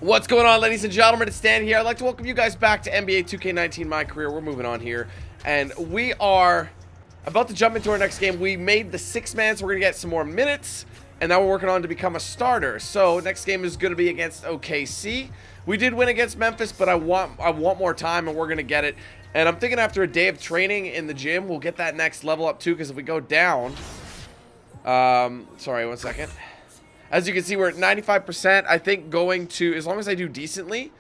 What's going on, ladies and gentlemen? It's Dan here. I'd like to welcome you guys back to NBA 2K19 My Career. We're moving on here, and we are about to jump into our next game. We made the 6-man, so we're going to get some more minutes, and now we're working on to become a starter. So next game is going to be against OKC. We did win against Memphis, but I want more time, and we're going to get it. And I'm thinking after a day of training in the gym, we'll get that next level up too, because if we go down... sorry, one second. As you can see, we're at 95%. I think going to, as long as I do decently,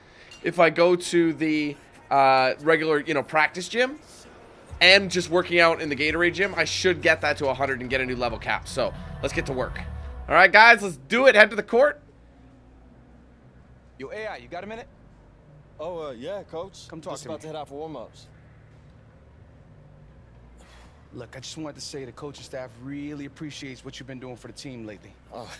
if I go to the regular, practice gym and just working out in the Gatorade gym, I should get that to 100 and get a new level cap. So let's get to work. All right, guys, let's do it. Head to the court. Yo, AI, you got a minute? Oh, yeah, Coach. Come talk just to me. about to head out for warm-ups. Look, I just wanted to say the coaching staff really appreciates what you've been doing for the team lately. Oh,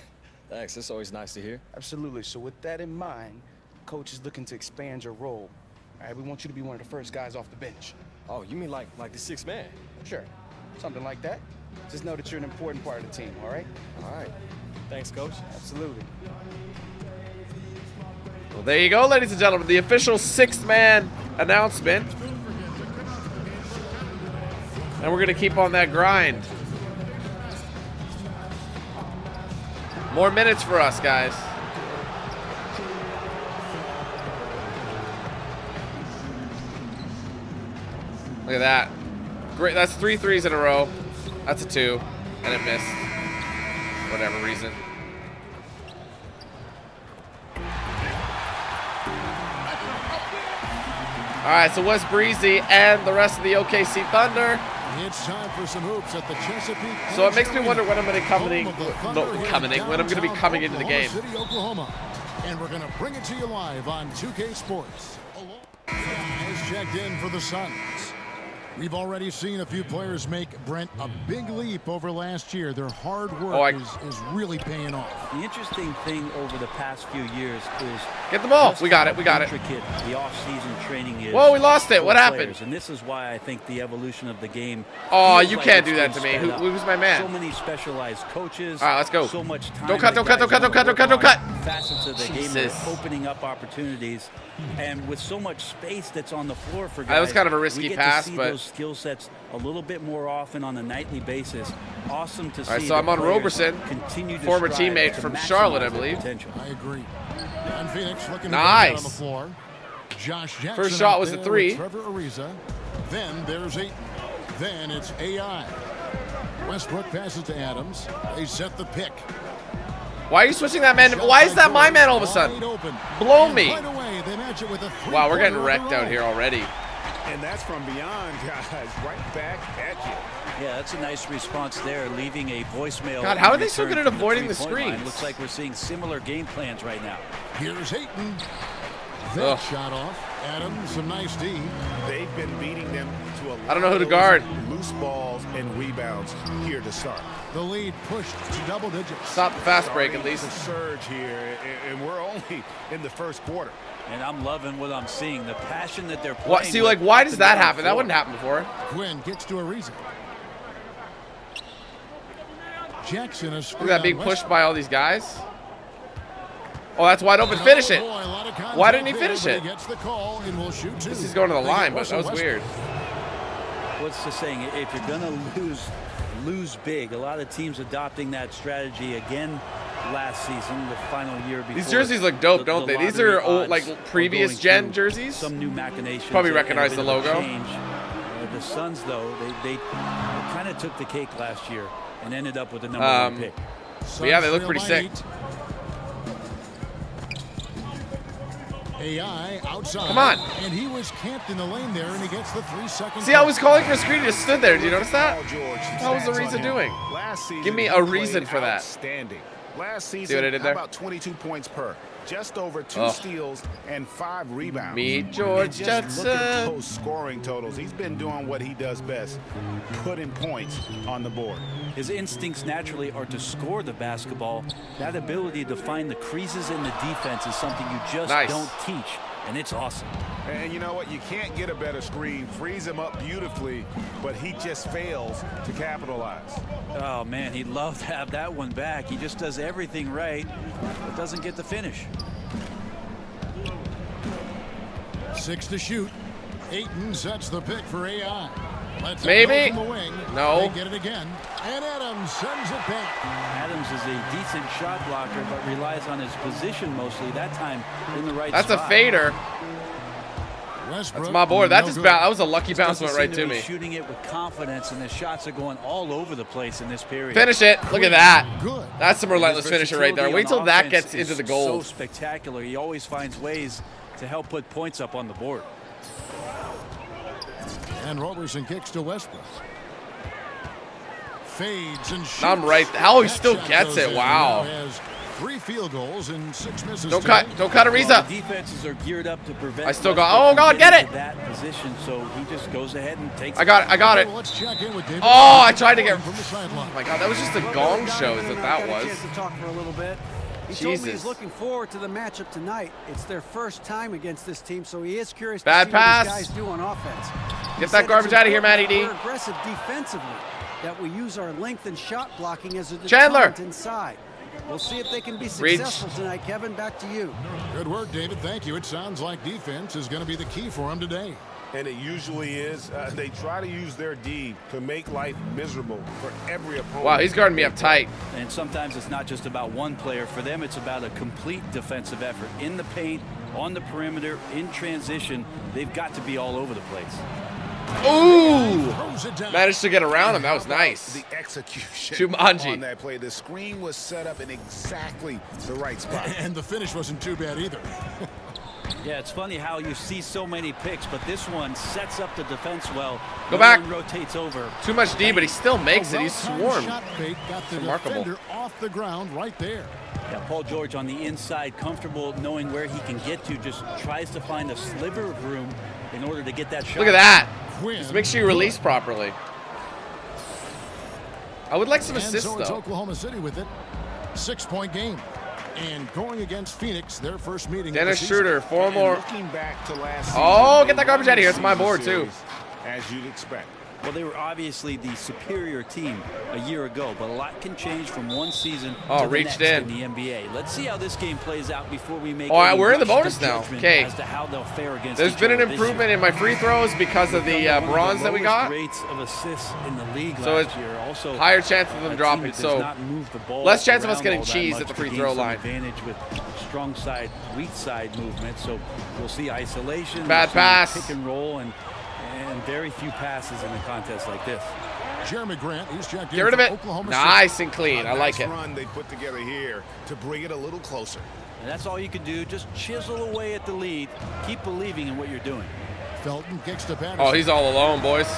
thanks. It's always nice to hear. Absolutely. So with that in mind, coach is looking to expand your role. All right, we want you to be one of the first guys off the bench. Oh, you mean like the 6th man? Sure, something like that. Just know that you're an important part of the team, all right? All right. Thanks, Coach. Absolutely. Well, there you go, ladies and gentlemen. The official 6th-man announcement. And we're going to keep on that grind. More minutes for us, guys. Look at that. Great. That's 3 threes in a row. That's a 2. And it missed. For whatever reason. All right, so Wes Breezy and the rest of the OKC Thunder. It's time for some hoops at the Chesapeake. So it makes me wonder when I'm going to when I'm going to be coming into the game. City, Oklahoma. And we're going to bring it to you live on 2K Sports. Has checked in for the Suns. We've already seen a few players make, Brent, a big leap over last year. Their hard work is really paying off. The interesting thing over the past few years is get the ball. We got it. Intricate the off-season training is. Whoa, we lost it. What happened? And this is why I think the evolution of the game. Oh, you can't do that to me. Who's my man? So many specialized coaches. All right, let's go. So much time. Don't cut. Facets of the game that are opening up opportunities, and with so much space that's on the floor for guys. That was kind of a risky we get pass, to see but those skill sets a little bit more often on a nightly basis. Awesome to see. All right, so I'm on Roberson, former teammate from Charlotte, I believe. I agree. And Phoenix looking nice. On the floor. Josh Jackson first shot was a 3. Trevor Ariza. Then there's Ayton. Then it's AI. Westbrook passes to Adams. They set the pick. Why are you switching that man? Why is that my man all of a sudden? Blow me. Wow, we're getting wrecked out here already. And that's from beyond, guys, right back at you. Yeah, that's a nice response there, leaving a voicemail. God, how are they so good at avoiding the screens? Looks like we're seeing similar game plans right now. Here's Ayton. That shot off. Adams, some nice D. They've been beating them to a I don't know who to guard. Loose balls and rebounds here to start. The lead pushed to double digits. Stop the fast break at least. The surge here, and we're only in the first quarter. And I'm loving what I'm seeing. The passion that they're playing. See, like, why does that happen? That wouldn't happen before. Quinn gets to Ariza. Jackson is. Look at that being pushed by all these guys. Oh, that's wide open. Finish it. Why didn't he finish it? This is going to the line, but that was weird. What's the saying? If you're going to lose big. A lot of teams adopting that strategy again last season, the final year before. These jerseys look dope, don't they? These are old, like previous gen jerseys. Some new machinations. Probably recognize the logo. The Suns, though, they kind of took the cake last year and ended up with the #1 pick. But yeah, they look pretty sick. AI outside. Come on. And he was camped in the lane there, and he gets the 3-second. See, I was calling for a screen. He just stood there. Did you notice that? What was the reason doing? Give me a reason for that. Outstanding. Last season, see what I did there? About 22 points per. Just over 2 steals and 5 rebounds. Me, George Jetson. Look at those scoring totals. He's been doing what he does best, putting points on the board. His instincts naturally are to score the basketball. That ability to find the creases in the defense is something you just don't teach, and it's awesome. And you know what? You can't get a better screen. Frees him up beautifully, but he just fails to capitalize. Oh, man, he'd love to have that one back. He just does everything right, but doesn't get the finish. 6 to shoot. Ayton sets the pick for AI. Let's Maybe. from the wing. No. They get it again. And Adams sends it back. Adams is a decent shot blocker, but relies on his position mostly. That time in the right That's spot. a fader. Westbrook, That's my board. That no just good. that was a lucky bounce, Doesn't went right seem to be me. Shooting it with confidence, and the shots are going all over the place in this period. Finish it. Look at that. Good. That's some relentless His finisher right there. versatility Wait till on that offense gets into is the goals. So spectacular. He always finds ways to help put points up on the board. And Roberson kicks to Westbrook. Fades and shoots. I'm right. Oh, he That still shot gets goes it. in. Wow. Now has 3 field goals and 6 misses. Don't today. cut. Don't cut Well, Ariza. the defenses are geared up to prevent. I still got- Westbrook oh, God, from get getting it. to that position, so he just goes ahead and takes. I got it. I got it. Well, let's check in with David. Oh, I tried to get. From the sideline. Oh my God, that was just a gong show. Is what that was. To talk for a little bit. He told me Jesus. he's looking forward to the matchup tonight. It's their first time against this team, so he is curious Bad to see pass. what these guys do on offense. He Get said that garbage it's out of here, important Matty that D. We're aggressive defensively, that we use our length and shot blocking as a Chandler. deterrent inside. We'll see if they can be Reach. successful tonight. Kevin, back to you. Good work, David. Thank you. It sounds like defense is going to be the key for him today. And it usually is. They try to use their D to make life miserable for every opponent. Wow, he's guarding me up tight. And sometimes it's not just about one player. For them, it's about a complete defensive effort. In the paint, on the perimeter, in transition, they've got to be all over the place. Ooh! Throws it down. Managed to get around him. That was nice. The execution Jumanji. on that play. The screen was set up in exactly the right spot. And the finish wasn't too bad either. Yeah, it's funny how you see so many picks, but this one sets up the defense well. Go No back. one rotates over. Too much D, but he still makes it. He's A well-timed swarmed. shot fake got the Remarkable. defender off the ground right there. Yeah, Paul George on the inside, comfortable knowing where he can get to, just tries to find a sliver of room in order to get that shot. Look at that. Quinn. Just make sure you release properly. I would like some And assists, so it's though. Oklahoma City with it. 6-point game. And going against Phoenix, their first meeting. of the Dennis season. Schroeder, 4 more. Looking back to last Oh, season, get that garbage they out of here. won It's my the board, too. series, as you'd expect. Well, they were obviously the superior team a year ago, but a lot can change from one season Oh, to the reached next in. the NBA. Let's see how this game plays out before we make. Oh, any we're in the rush bonus to now. judgment Okay. As to how they'll fare against There's each been an other this improvement year. in my free throws because of the They've got one bronze that we lowest got. Rates of assists in the league So last it's year. Also, higher chance of a them team dropping, that does so not move the ball less chance of us around getting all that cheesed much at the to free gain throw some line. Advantage with strong side, weak side movement. So we'll see isolation. Bad we'll see pass. Pick and roll and very few passes in a contest like this. Jeremy Grant, he's checked in Get rid of for it. Oklahoma City. Nice and clean. I like Nice it. run they put together here to bring it a little closer. And that's all you can do. Just chisel away at the lead. Keep believing in what you're doing. Felton kicks to Patterson. Oh, he's all alone, boys.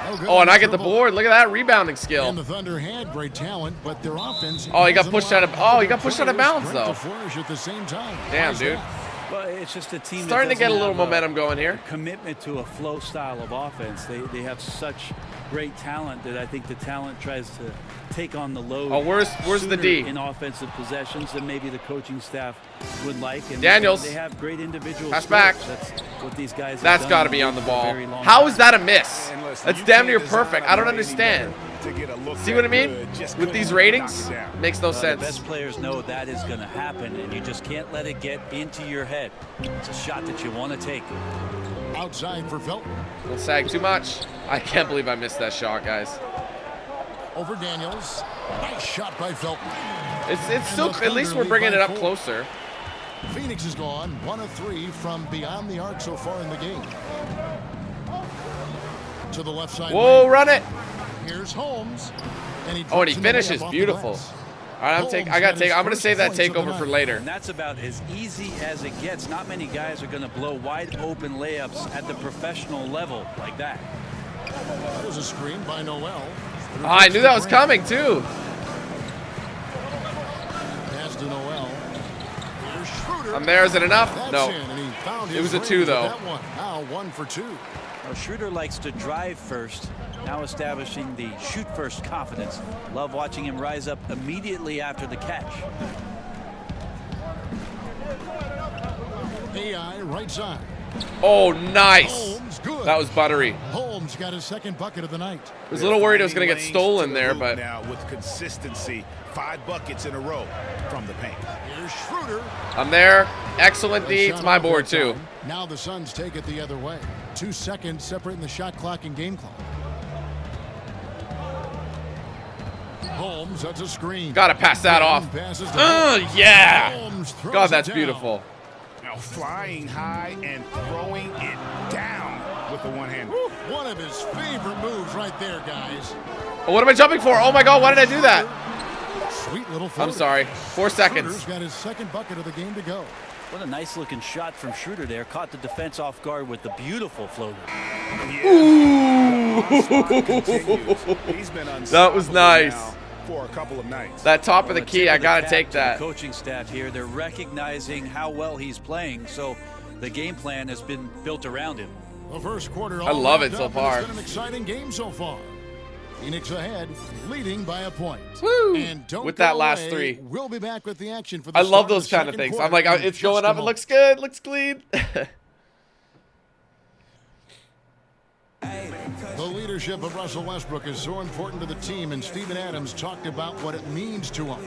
No good Oh, on and I get the dribble. board. Look at that rebounding And skill. the Thunder had great talent, but their offense. Oh, he got hasn't pushed out of- allowed oh, he got pushed out of players bounds, strength though. to flourish at the same time. Damn, Why is dude. that? Well, it's just a team Starting that to get a doesn't little have momentum going here. Commitment to a flow style of offense. They have such great talent that I think the talent tries to take on the load. Oh, where's the sooner D? in offensive possessions than maybe the coaching staff would like. And Daniels. they have great individual Pass skills. back. That's what these guys have That's done got to in be the on the league for a ball. very long How time. is that a miss? And listen, That's you damn can't near design perfect. a I don't play any understand. better to get a look See that what I mean? good. Just With couldn't these knock ratings, it down. makes no The sense. best players know that is going to happen, and you just can't let it get into your head. It's a shot that you want to take. Outside for Felton. Don't sag too much. I can't believe I missed that shot, guys. Over Daniels. Nice shot by Felton. It's still, at least we're bringing it up closer. Phoenix is gone 1 of 3 from beyond the arc so far in the game. To the left side. Whoa, lane. run it. Here's Holmes. And he Oh, and he drops in the finishes layup off the beautiful. glass. All right, I'm going to save that takeover for later. And that's about as easy as it gets. Not many guys are going to blow wide open layups at the professional level like that. There's a screen by Noel. Oh, I knew that was coming, too. Pass to Noel. Here's Schroeder. I'm there. Is it enough? That's No. in, and he found It his was a range 2, with though. that one. Now 1 for 2. Well, Schroeder likes to drive first, now establishing the shoot first confidence. Love watching him rise up immediately after the catch. AI right side. Oh, nice. Holmes good. That was buttery. Holmes got his second bucket of the night. I was a little worried it was going to get Lanes stolen to the there, hoop but now with consistency, 5 buckets in a row from the paint. Here's Schroeder. I'm there. Excellent D. It's my board, too. Now the Suns take it the other way. 2 seconds separating the shot clock and game clock. Holmes, that's a screen. Gotta pass that off. Yeah. God, that's beautiful. Now flying high and throwing it down with the one-hand. One of his favorite moves right there, guys. Oh, what am I jumping for? Oh my God, why did I do that? Sweet little I'm sorry. 4 seconds. Schroeder's got his second bucket of the game to go. What a nice looking shot from Schroeder there. Caught the defense off guard with the beautiful floater. Ooh. That was nice. For a couple of nights. That top of the key, I gotta take that. The coaching staff here, they're recognizing how well he's playing, so the game plan has been built around him. The first quarter. I love it so far. It's been an exciting game so far. Phoenix ahead, leading by a point. Woo! And don't with that go last away. 3. We'll be back with the action for the I love start those of the kind of second things. quarter I'm like, in it's just going a up. It moment. looks good. Looks clean. The leadership of Russell Westbrook is so important to the team, and Steven Adams talked about what it means to him.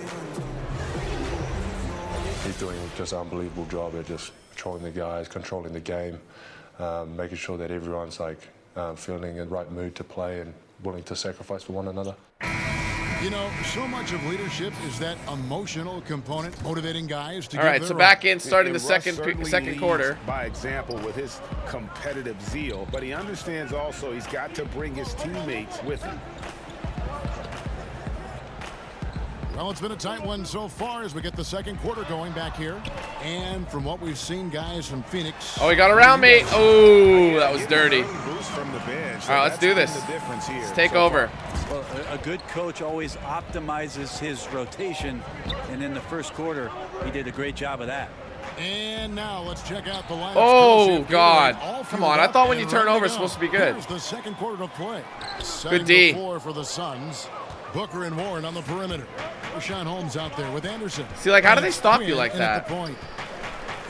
He's doing just an unbelievable job at just controlling the guys, controlling the game, making sure that everyone's feeling in the right mood to play and willing to sacrifice for one another. You know, so much of leadership is that emotional component, motivating guys to. All right, so back in, starting the second quarter. By example with his competitive zeal, but he understands also he's got to bring his teammates with him. Well, it's been a tight one so far as we get the second quarter going back here. And from what we've seen, guys, from Phoenix. Oh, he got around me. Oh, that was dirty. From the bench. All right, let's do this. Let's take over. Well, a good coach always optimizes his rotation, and in the first quarter, he did a great job of that. And now let's check out the lineup. Oh, God. Come on. I thought when you turn over, it's supposed to be good. Here's the second quarter of play. Good D. For the Suns. Booker and Warren on the perimeter. Rashawn Holmes out there with Anderson. See, like, how do they stop you like that?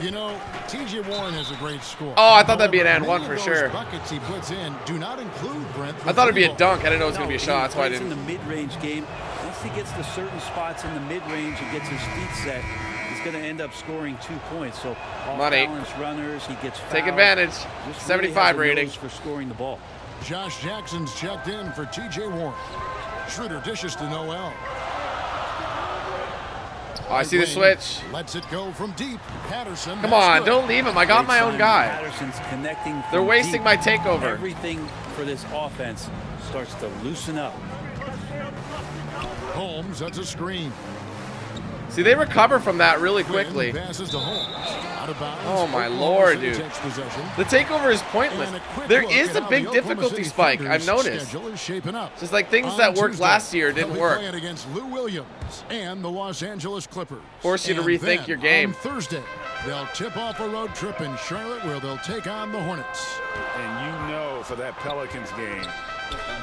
You know, T.J. Warren has a great score. Oh, I thought that'd be an and one for sure. Buckets he puts in do not include Brent. I thought it'd be a dunk. I didn't know it was going to be a shot. That's why I didn't. In the mid-range game, once he gets to certain spots in the mid-range and gets his feet set, he's going to end up scoring 2 points. So off-balance runners, he gets fouled. Take advantage. Just 75 really has a rating nose for scoring the ball. Josh Jackson's checked in for T.J. Warren. Schroeder dishes to Noel. Oh, I see the switch. Lets it go from deep. Patterson. Come on, don't leave him. I got my own guy. Patterson's connecting. They're wasting deep. my takeover. Everything for this offense starts to loosen up. Holmes, that's a screen. See, they recover from that really quickly. Passes to Holmes. Out of bounds. Oh, my Oklahoma Lord, City dude. takes possession. The takeover is pointless. There is a big difficulty spike, I've noticed. Schedule is shaping up. Just like things On that worked Tuesday, last year they'll didn't be work. playing against Lou Williams and the Los Angeles Clippers. Force you to And rethink then your game. On Thursday, they'll tip off a road trip in Charlotte where they'll take on the Hornets. And you know, for that Pelicans game,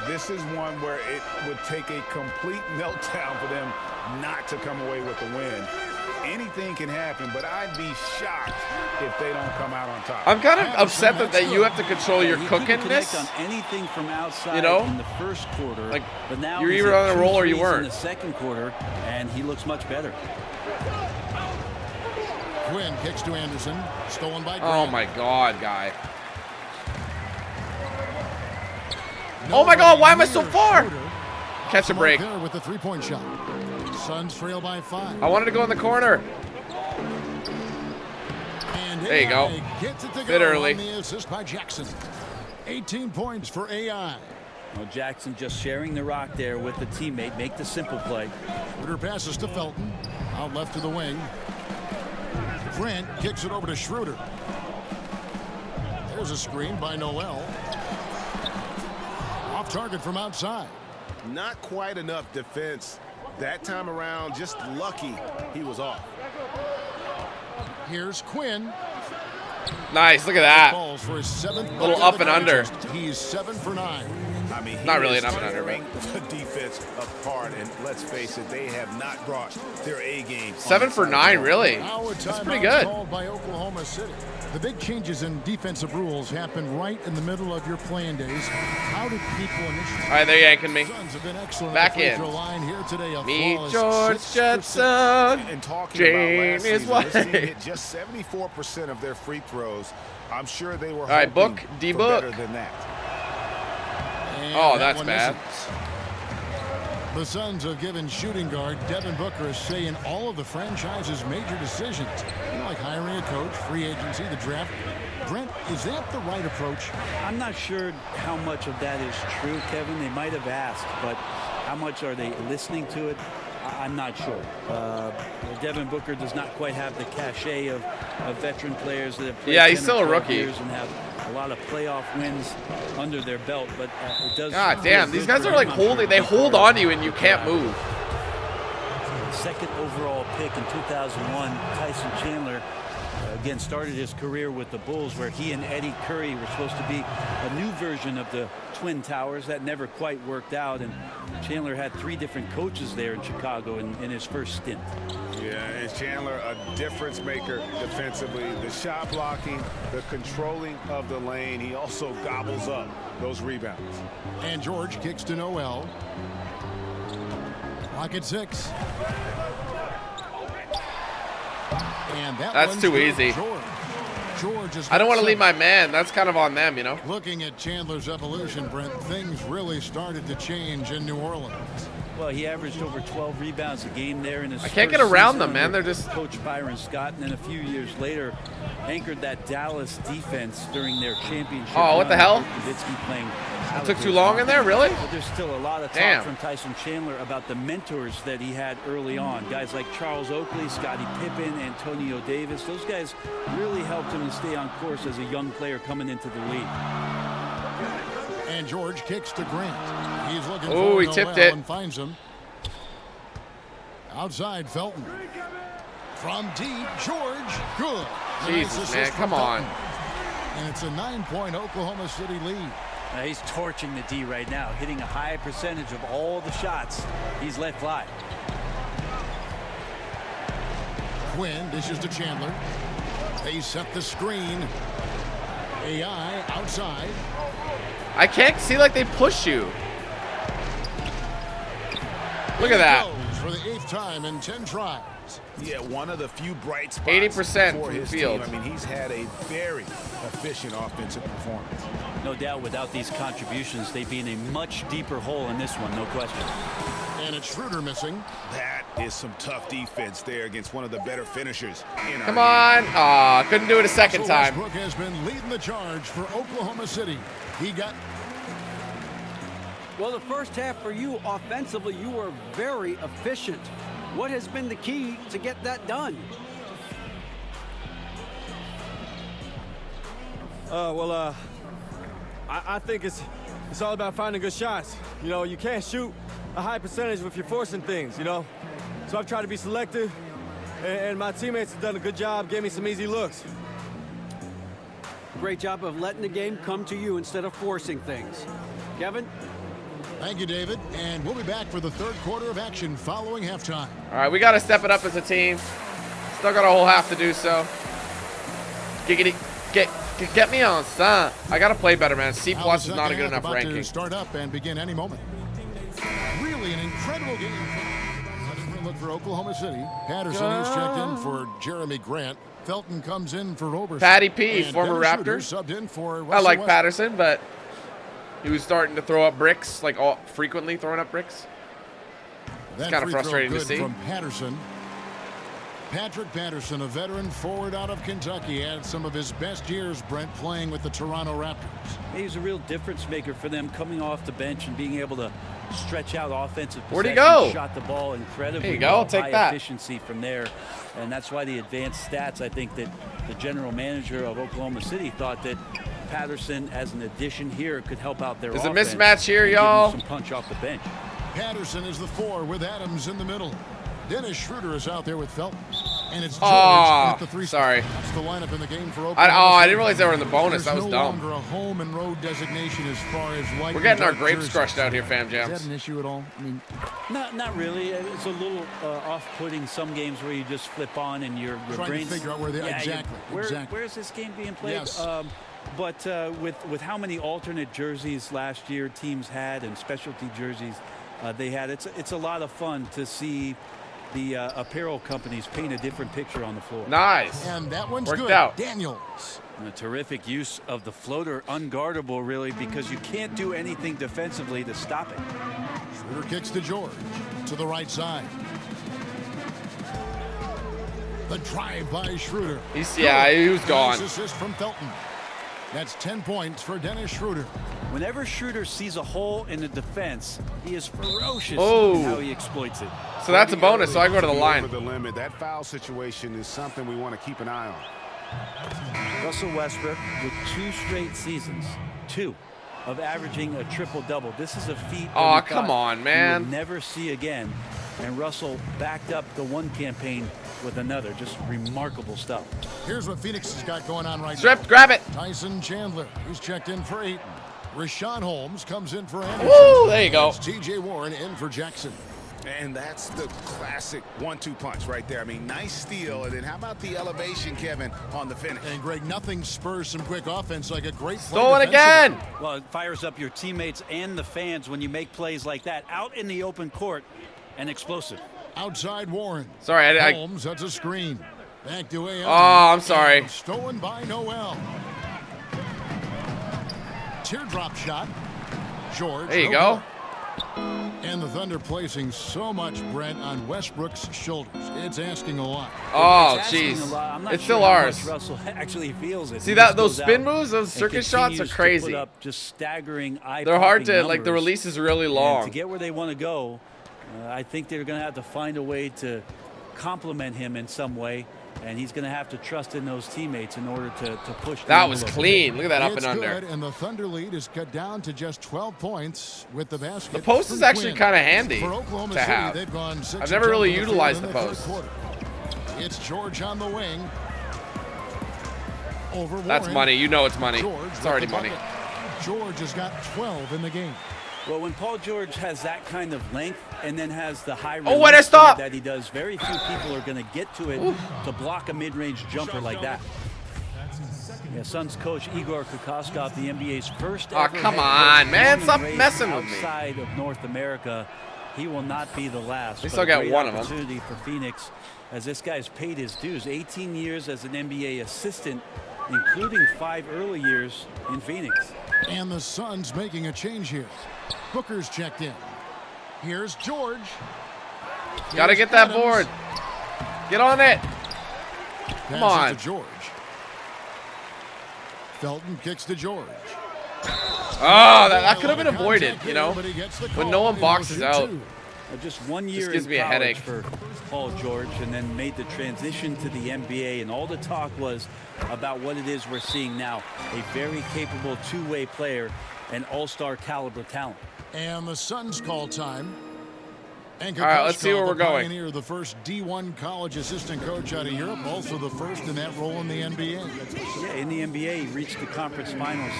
this is one where it would take a complete meltdown for them not to come away with the win. Anything can happen, but I'd be shocked if they don't come out on top. I'm kind of upset that you have to control your He couldn't cookiness. connect on anything from outside You know? in the first quarter. Like, but now you're he's either at on a 2 roll or you threes weren't. in the second quarter, and he looks much better. Quinn kicks to Anderson. Stolen by Oh Grant. my God, guy. Oh my God, why am I so far? Catch a break. There with the three-point shot. Suns trail by 5. I wanted to go in the corner. And There you go. AI gets it to Bit go early. on the assist by Jackson. 18 points for AI. Well, Jackson just sharing the rock there with the teammate. Make the simple play. Schroeder passes to Felton. Out left to the wing. Grant kicks it over to Schroeder. There's a screen by Noel. Off target from outside. Not quite enough defense that time around. Just lucky he was off. Here's Quinn. Nice, look at that. Falls for his 7th Little bucket up of and the under. contest. He's 7 for 9. I mean, he Not really is an up and under, tearing the defense apart, and let's face it, they have not brought their A game. 7 for 9, really? Now a That's pretty timeout good. called by Oklahoma City. The big changes in defensive rules happen right in the middle of your playing days. How did people initially? All right, they're yanking me. Suns have been excellent Back at the free in. throw line here today. A Meet flawless George 6%. Jetson. And talking Jane about is last season, this team white. hit just 74% of their free throws. I'm sure they were right, hoping book, for D-book. better than that. And Oh, that that's one bad. misses. The Suns have given shooting guard Devin Booker a say in all of the franchise's major decisions, like hiring a coach, free agency, the draft. Brent, is that the right approach? I'm not sure how much of that is true, Kevin. They might have asked, but how much are they listening to it? I'm not sure. Devin Booker does not quite have the cachet of veteran players that have played Yeah, he's 10 or still a 12 rookie. years and have a lot of playoff wins under their belt, but it does. God feel damn, good these guys for are like him, I'm sure. holding. They hold on to you and you can't move. Second overall pick in 2001, Tyson Chandler again started his career with the Bulls, where he and Eddie Curry were supposed to be a new version of the Twin Towers. That never quite worked out, and Chandler had 3 different coaches there in Chicago in his first stint. Yeah, and Chandler, a difference maker defensively. The shot blocking, the controlling of the lane. He also gobbles up those rebounds. And George kicks to Noel. Clock at 6. And That's one's too good. easy. George is I don't want to got leave my 7. man. That's kind of on them, you know. Looking at Chandler's evolution, Brent, things really started to change in New Orleans. Well, he averaged over 12 rebounds a game there in his I can't first get around season them, man. under They're just- Coach Byron Scott, and then a few years later anchored that Dallas defense during their championship. Oh, what the run. hell? Nowitzki playing It took too long in there, really? But there's still a lot of talk Damn. from Tyson Chandler about the mentors that he had early on. Guys like Charles Oakley, Scottie Pippen, Antonio Davis. Those guys really helped him to stay on course as a young player coming into the league. And George kicks to Grant. He's looking Oh, for he Noel tipped it. and finds him. Outside, Felton. From deep, George. Good. Jesus, Nice man, assist come from on. Felton. And it's a 9-point Oklahoma City lead. He's torching the D right now, hitting a high percentage of all the shots he's let fly. Quinn dishes to Chandler. They set the screen. AI outside. I can't see like they push you. Look at that. Goes for the 8th time in 10 tries. Yeah, one of the few bright spots 80% for from the his field. team. I mean, he's had a very efficient offensive performance. No doubt without these contributions, they'd be in a much deeper hole in this one, no question. And it's Schroeder missing. That is some tough defense there against one of the better finishers in Come our on. Aw, couldn't do it a second So time. Westbrook has been leading the charge for Oklahoma City. He got Well, the first half for you offensively, you were very efficient. What has been the key to get that done? I think it's all about finding good shots. You know, you can't shoot a high percentage if you're forcing things, you know? So I've tried to be selective, and my teammates have done a good job, gave me some easy looks. Great job of letting the game come to you instead of forcing things. Kevin? Thank you, David. And we'll be back for the 3rd quarter of action following halftime. All right, we got to step it up as a team. Still got a whole half to do so. Giggity. Get me on, son. I got to play better, man. C+ Now is the not a second good half enough about ranking. to start up and begin any moment. Really an incredible game. Let's look for Oklahoma City. Patterson is checked in for Jeremy Grant. Felton comes in for Roberson. Patty P, And former Dennis Raptor. Schroeder subbed in for I Russell like Westbrook. Patterson, but he was starting to throw up bricks, like frequently throwing up bricks. That kinda free throw frustrating to good see. From Patterson. Patrick Patterson, a veteran forward out of Kentucky, had some of his best years, Brent, playing with the Toronto Raptors. He's a real difference maker for them, coming off the bench and being able to stretch out offensive Where'd he possessions. go? Shot the ball incredibly There you go, well, take high that. efficiency from there, and that's why the advanced stats, I think that the general manager of Oklahoma City thought that Patterson as an addition here could help out their There's a offense mismatch here, and give them y'all. some punch off the bench. Patterson is the 4 with Adams in the middle. Dennis Schroeder is out there with Felton. And it's George Oh, at the 3 sorry. That's the lineup in the game for Oklahoma. I City. didn't realize they were in the bonus. That There's was no dumb. longer a home and road designation as far as light. We're getting our and dark grapes jerseys. crushed out here, fam Is jams. that an issue at all? I mean, Not really. It's a little off-putting. Some games where you just flip on and your trying to brain's figure out where they exactly. Where's this game being played? Yes. But with how many alternate jerseys last year teams had and specialty jerseys they had, it's a lot of fun to see the apparel companies paint a different picture on the floor. Nice. And that one's Worked good. out. Daniels. And a terrific use of the floater, unguardable really, because you can't do anything defensively to stop it. Schroeder kicks to George to the right side. The drive by Schroeder. He was gone. Nice assist from Felton. That's 10 points for Dennis Schroeder. Whenever Schroeder sees a hole in the defense, he is ferocious Oh. in how he exploits it. So that's a bonus, so I go to the line. Over the limit. That foul situation is something we want to keep an eye on. Russell Westbrook with 2 straight seasons, 2 of averaging a triple-double. This is a feat Aw, that we come thought on, man. we would never see again. And Russell backed up the one campaign with another. Just remarkable stuff. Here's what Phoenix has got going on right Stripped, now. grab it. Tyson Chandler, who's checked in for Ayton. Rashawn Holmes comes in for Anderson. Woo, there you go. It's T.J. Warren in for Jackson. And that's the classic 1-2 punch right there. I mean, nice steal. And then how about the elevation, Kevin, on the finish? And Greg, nothing spurs some quick offense like a great play Stolen again. defensively. Well, it fires up your teammates and the fans when you make plays like that out in the open court and explosive. Outside Warren. Sorry, I Holmes, that's a screen. Back to A.M. Oh, I'm sorry. And stolen by Noel. Teardrop shot. George. There you no go. good. And the Thunder placing so much, Brent, on Westbrook's shoulders. It's asking a lot. Oh, It's asking jeez. a lot. I'm not It's sure still how ours. much Russell actually feels it. See He that just those goes spin out moves, those and circus shots are continues to crazy. Put up just staggering eye. They're hard to like. The release is really And long. to get where they want to go, I think they're going to have to find a way to complement him in some way, and he's going to have to trust in those teammates in order to push. That was clean. Look at that up It's and under. good, and the Thunder lead is cut down to just 12 points with the basket. The post is from actually Quinn. kind of handy For Oklahoma to City, have. they've gone 6 I've never really from the utilized field the in post. third quarter. It's George on the wing. Over That's Warren. money. You know it's money. George It's with already the money. bucket. George has got 12 in the game. Well, when Paul George has that kind of length and then has the high Oh, what a release stop! that he does, very few people are going to get to it to block a mid-range jumper like that. Yeah, Suns coach Igor Kokoskov, the NBA's first Aw, ever come head on, coach man. born Stop and raised messing with me. outside of North America. He will not be the last. They but still a got great one of them. opportunity for Phoenix, as this guy's paid his dues. 18 years as an NBA assistant, including 5 early years in Phoenix. And the Suns making a change here. Booker's checked in. Here's George. Gotta Here's get that Adams. board. Get on it. Passes on. to George. Felton kicks to George. Oh, that could have been avoided, Contact you there, know? but he gets the When call, no one and he'll boxes shoot out. 2. Just 1 year gives in me a college headache. for Paul George, and then made the transition to the NBA, and all the talk was about what it is we're seeing now. A very capable two-way player, an all-star caliber talent. And the Suns call time. And All right, let's see where Kokoskov, we're the going. Pioneer, the first D1 college assistant coach out of Europe, also the first in that role in the NBA. Yeah, in the NBA, he reached the conference finals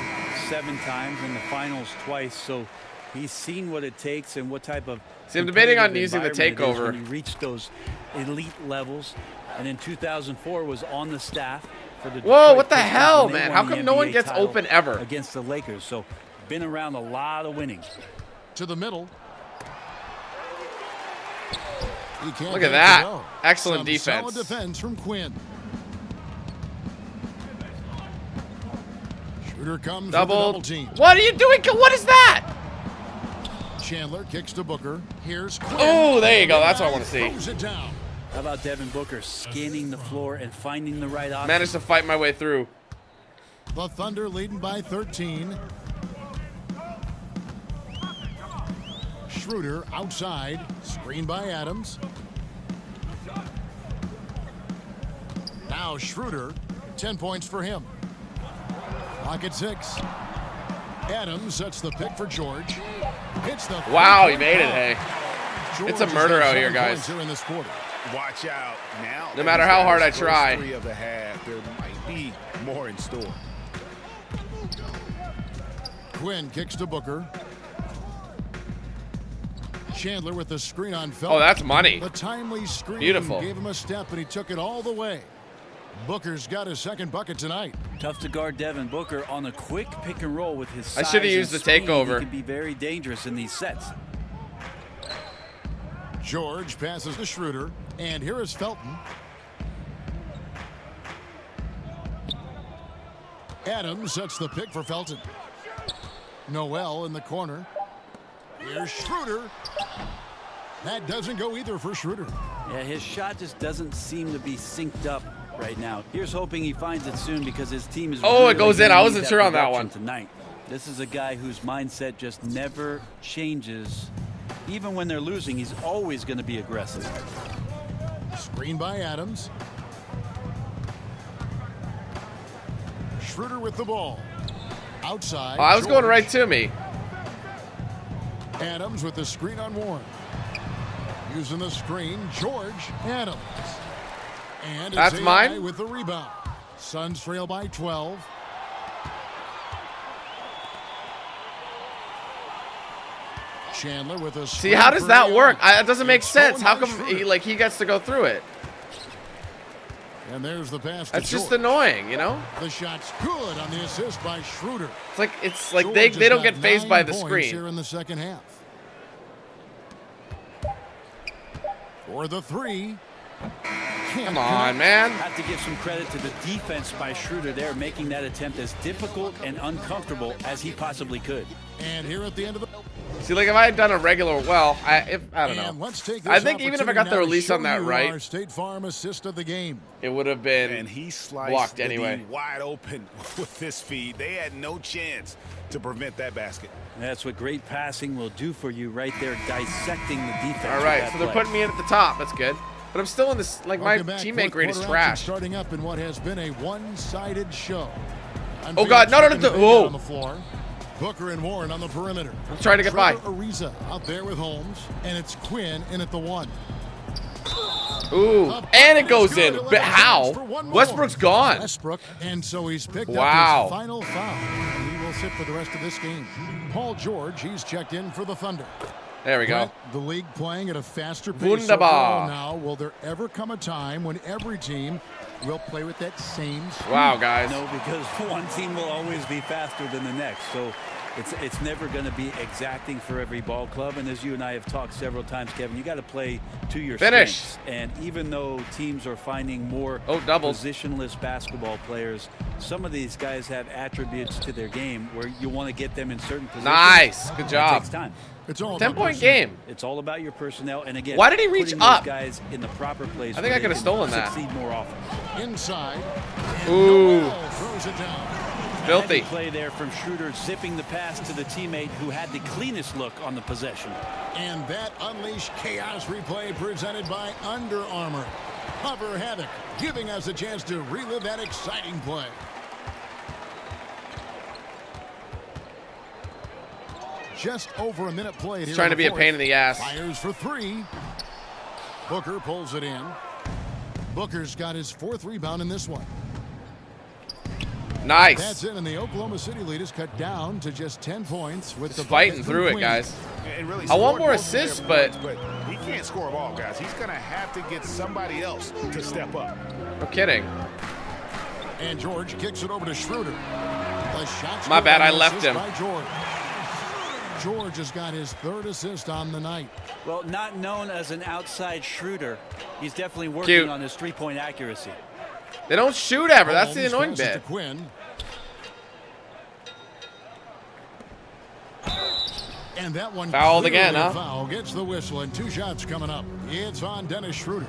7 times and the finals twice, so he's seen what it takes and what type of See, I'm debating on competitive using the environment it is takeover. when he reached those elite levels, and in 2004 was on the staff for the Whoa, Detroit what the Pistons hell, when they man? won How the come no one NBA gets title open ever? against the Lakers? So been around a lot of winning. To the middle. He can't Look get at it to that. go. Excellent Some defense. Solid defense from Quinn. Shooter comes with the double team. What are you doing? What is that? Chandler kicks to Booker. Here's Quinn. Oh, there you go. That's what I want to see. Throws it down. How about Devin Booker scanning the floor and finding the right option? Managed to fight my way through. The Thunder leading by 13. Schroeder outside, screened by Adams. Now Schroeder, 10 points for him. Clock at 6. Adams sets the pick for George. Hits the Wow, he three-point made it, ball. hey. George It's a has murder got out here, 7 guys. points here in this quarter. Watch out now. No matter how hard I try. 3 of the half, there might be more in store. Quinn kicks to Booker. Chandler with the screen on Felton. Oh, that's money. The timely screen Beautiful. gave him a step, and he took it all the way. Booker's got his second bucket tonight. Tough to guard Devin Booker on a quick pick and roll with his size. I should have and used the speed. takeover. He can be very dangerous in these sets. George passes to Schroeder, and here is Felton. Adams sets the pick for Felton. Noel in the corner. Here's Schroeder. That doesn't go either for Schroeder. Yeah, his shot just doesn't seem to be synced up right now. Here's hoping he finds it soon because his team is. Oh, really it goes in. gonna I need wasn't sure on that production one. tonight. This is a guy whose mindset just never changes. Even when they're losing, he's always going to be aggressive. Screen by Adams. Schroeder with the ball. Outside. Oh, I was going George. right to me. Adams with the screen on Warren. Using the screen, George Adams. And That's it's mine? AI with the rebound. Suns trail by 12. Chandler with a See, how does that work? That doesn't make It's sense. How stolen come by he gets to go through it? And there's the pass to That's just George. annoying, you know? The shot's good on the assist by Schroeder. It's like George they has don't got get phased 9 by the points screen. here in the second half. For the 3. Come on, man. Have to give some credit to the defense by Schroeder there, making that attempt as difficult and uncomfortable as he possibly could. And here at the end of the See, like if I had done a regular, well, I don't And know. let's take this I think even if I got the opportunity now to release on show that you right, our State Farm assist of the game. it would have been And he sliced blocked the anyway. D wide open with this feed. They had no chance to prevent that basket. That's what great passing will do for you right there, dissecting the defense. All with right, that so they're play. putting me in at the top. That's good. But I'm still in this, like my Welcome back. teammate Fourth grade is quarter action trash. Starting up in what has been a one-sided show. Oh, God, no, whoa. On the floor. Booker and Warren on the perimeter. I'm trying to get by. Trevor Ariza out there with Holmes, and it's Quinn in at the 1. Ooh, and it goes in. But how? Westbrook's gone. Westbrook, and so he's picked Wow. up his final foul. And he will sit for the rest of this game. Paul George, he's checked in for the Thunder. There we go. Brett, the league playing at a faster pace Wunderbar. overall now. Will there ever come a time when every team will play with that same speed? Wow, guys. No, because one team will always be faster than the next. So it's never going to be exacting for every ball club. And as you and I have talked several times, Kevin, you got to play to your Finish. strengths. And even though teams are finding more double. positionless basketball players, some of these guys have attributes to their game where you want to get them in certain positions. Nice. Good It job. takes time. It's all 10-point game. It's all about your personnel. And again, Why did he reach putting those up? guys in the proper place. I think where I could they have can stolen that. Succeed more often. Inside. And Ooh. Noel throws it down. Filthy. Heavy play there from Schroeder, zipping the pass to the teammate who had the cleanest look on the possession. And that Unleash Chaos replay presented by Under Armour. Cover Havoc, giving us a chance to relive that exciting play. Just over a minute played here. He's trying in to the be a fourth. pain in the ass. Fires for 3. Booker pulls it in. Booker's got his 4th rebound in this one. Nice. That's it, and the Oklahoma City lead is cut down to just 10 points with the Fighting bucket through from it, Quinn. guys. And really I want scored more most of their assists, points, but he can't score them all, guys. He's going to have to get somebody else to step up. No kidding. And George kicks it over to Schroeder. The shot's My good bad, on I the left assist him. by George. George has got his 3rd assist on the night. Well, not known as an outside shooter, he's definitely working Cute. on his three-point accuracy. They don't shoot ever. That's the Holmes annoying passes to bit. Quinn. And that one Fouled clearly again, a huh? Foul gets the whistle, and 2 shots coming up. It's on Dennis Schroeder.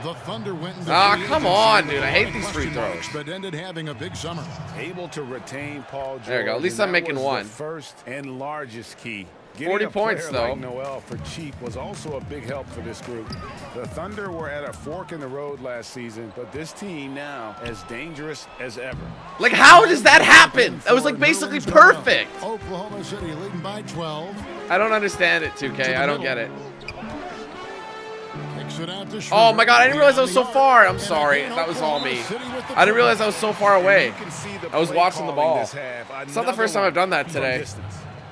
The Thunder went into free Come agency on, with dude. I a hate lot of these free question marks, throws. but ended having a big summer. Able to retain Paul George. There you go. At least and I'm that making was one. The first and largest key. 40 a points, player like though. Noel for cheap was also a big help for this group. The Thunder were at a fork in the road last season, but this team now as dangerous as ever. Like, how does that happen? That was like basically perfect. Oklahoma City leading by 12. I don't understand it, 2K. I don't get it. Kicks it out to Schroeder. Oh my god, I didn't realize I was so far. I'm sorry. That was all me. I didn't realize I was so far away. I was watching the ball. It's not the first time I've done that today.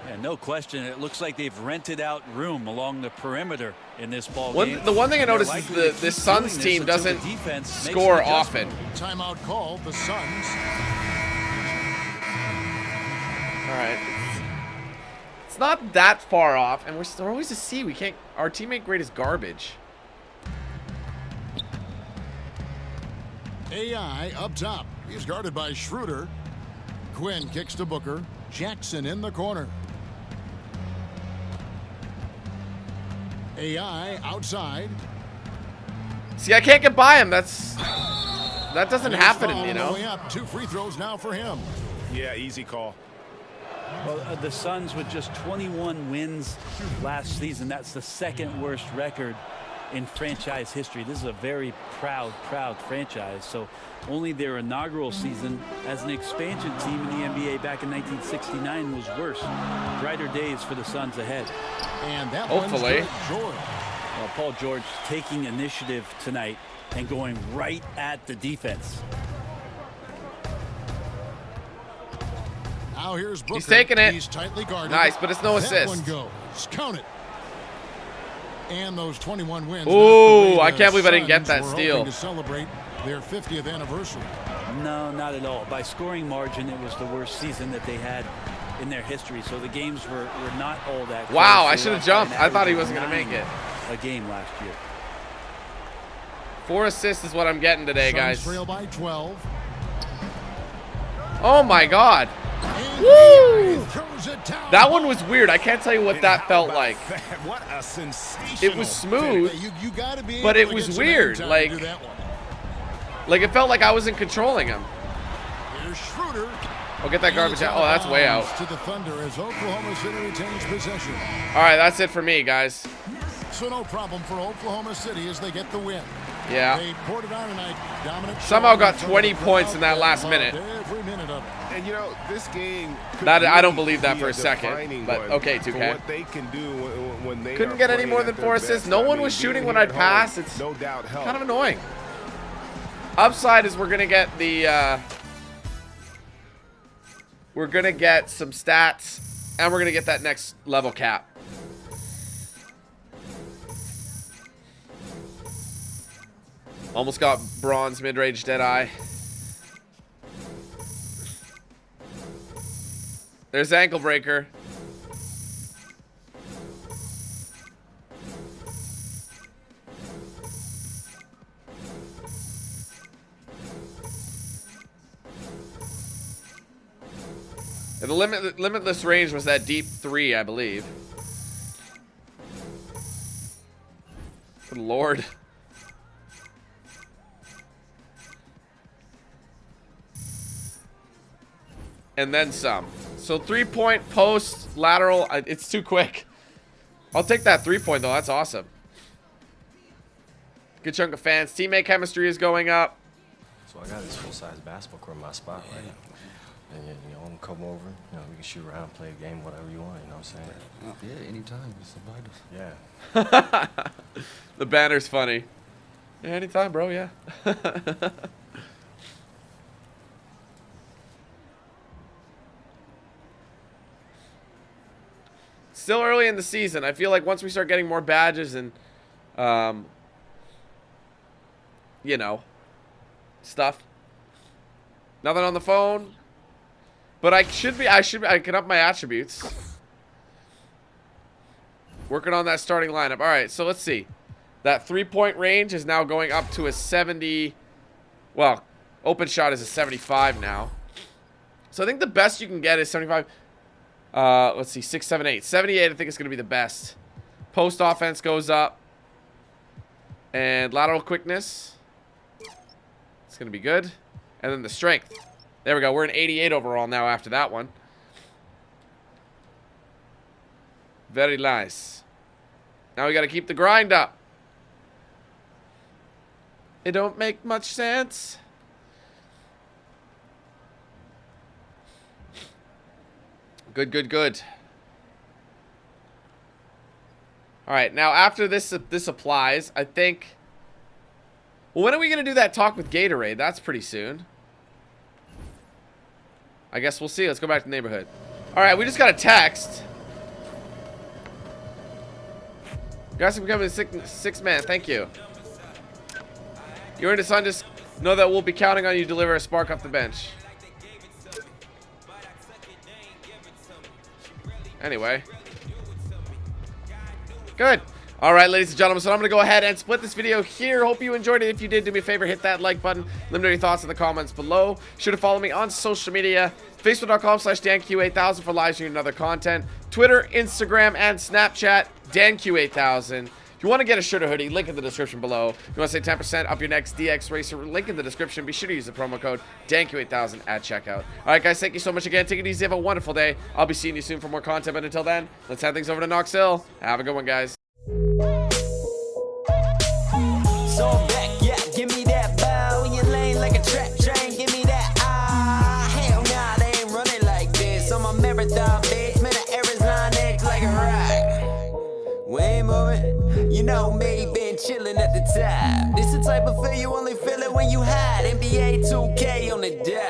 Yeah, no question. It looks like they've rented out room along the perimeter in this ball game. The one thing I noticed is this Suns team doesn't score often. Timeout called, the Suns. All right. It's not that far off, and we're always a C. We can't. Our teammate grade is garbage. AI up top. He's guarded by Schroeder. Quinn kicks to Booker. Jackson in the corner. AI outside. See, I can't get by him. That doesn't happen, you know. Up. 2 free throws now for him. Yeah, easy call. Well, the Suns with just 21 wins last season. That's the second worst record in franchise history. This is a very proud franchise. So only their inaugural season as an expansion team in the NBA back in 1969 was worse. Brighter days for the Suns ahead. And that hopefully. George. Well, Paul George taking initiative tonight and going right at the defense. Now here's Booker. He's taking it. He's tightly guarded. Nice, but it's no assist. That one goes. Count it. And those 21 wins. Ooh, I can't believe I didn't get that steal. To celebrate their 50th anniversary. No, not at all. By scoring margin, it was the worst season that they had in their history. So the games were not all that close. Wow, I should have jumped. I thought he wasn't going to make it. A game last year. 4 assists is what I'm getting today, guys. Trail by 12. Oh my god. Woo! That one was weird. I can't tell you what that felt like. What a sensational. It was smooth, You gotta be but able it to was get some weird. airtime Like to do that one. it felt like I wasn't controlling him. Here's Schroeder. I'll get that garbage out. Oh, that's way out. To the Thunder as Oklahoma City retains possession. All right, that's it for me, guys. So no problem for Oklahoma City as they get the win. Yeah. They poured it on tonight. Dominant. Somehow got 20 points in that last minute. Every minute of it. And you know, this game That I don't believe that for a second. But okay, 2K. What they can do when they Couldn't get any more than 4 assists. No one was shooting when I'd pass. It's no doubt kind of annoying. Upside is we're gonna get the we're gonna get some stats, and we're gonna get that next level cap. Almost got bronze mid-range Deadeye. There's ankle breaker. The limitless range was that deep 3, I believe. Good lord. And then some. So 3-point, post, lateral. It's too quick. I'll take that 3-point though. That's awesome. Good chunk of fans. Teammate chemistry is going up. So I got this full-size basketball court in my spot, right? And you know, I'm come over. You know, we can shoot around, play a game, whatever you want. You know what I'm saying? Yeah, anytime. Just invite us. Yeah. The banner's funny. Yeah, anytime, bro. Yeah. Still early in the season. I feel like once we start getting more badges and, you know, stuff. Nothing on the phone. But I can up my attributes. Working on that starting lineup. All right, so let's see. That 3-point range is now going up to a 70. Well, open shot is a 75 now. So I think the best you can get is 75. Let's see, 6, 7, 8. 78, I think, is going to be the best. Post offense goes up. And lateral quickness. It's going to be good. And then the strength. There we go. We're an 88 overall now after that one. Very nice. Now we got to keep the grind up. It don't make much sense. Good, good, good. All right, now after this applies, I think Well, when are we going to do that talk with Gatorade? That's pretty soon. I guess we'll see. Let's go back to the neighborhood. All right, we just got a text. You guys are becoming a sixth man. Thank you. You and the son just know that we'll be counting on you to deliver a spark off the bench. Anyway. Good. All right, ladies and gentlemen, so I'm going to go ahead and split this video here. Hope you enjoyed it. If you did, do me a favor, hit that like button. Let me know your thoughts in the comments below. Sure to follow me on social media. Facebook.com/DanQ8000 for live streaming and other content. Twitter, Instagram, and Snapchat, DanQ8000. If you want to get a shirt or hoodie, link in the description below. If you want to save 10% up your next DX Racer, link in the description. Be sure to use the promo code DanQ8000 at checkout. All right, guys, thank you so much again. Take it easy. Have a wonderful day. I'll be seeing you soon for more content. But until then, let's hand things over to Knox Hill. Have a good one, guys. So back, yeah, give me that bow in your lane like a trap train. Give me that hell nah, they ain't running like this. On my marathon, bitch, man, the errors line X like a rock. We ain't moving, you know me, been chilling at the top. This the type of feel you only feel it when you hide. NBA 2K on the dot.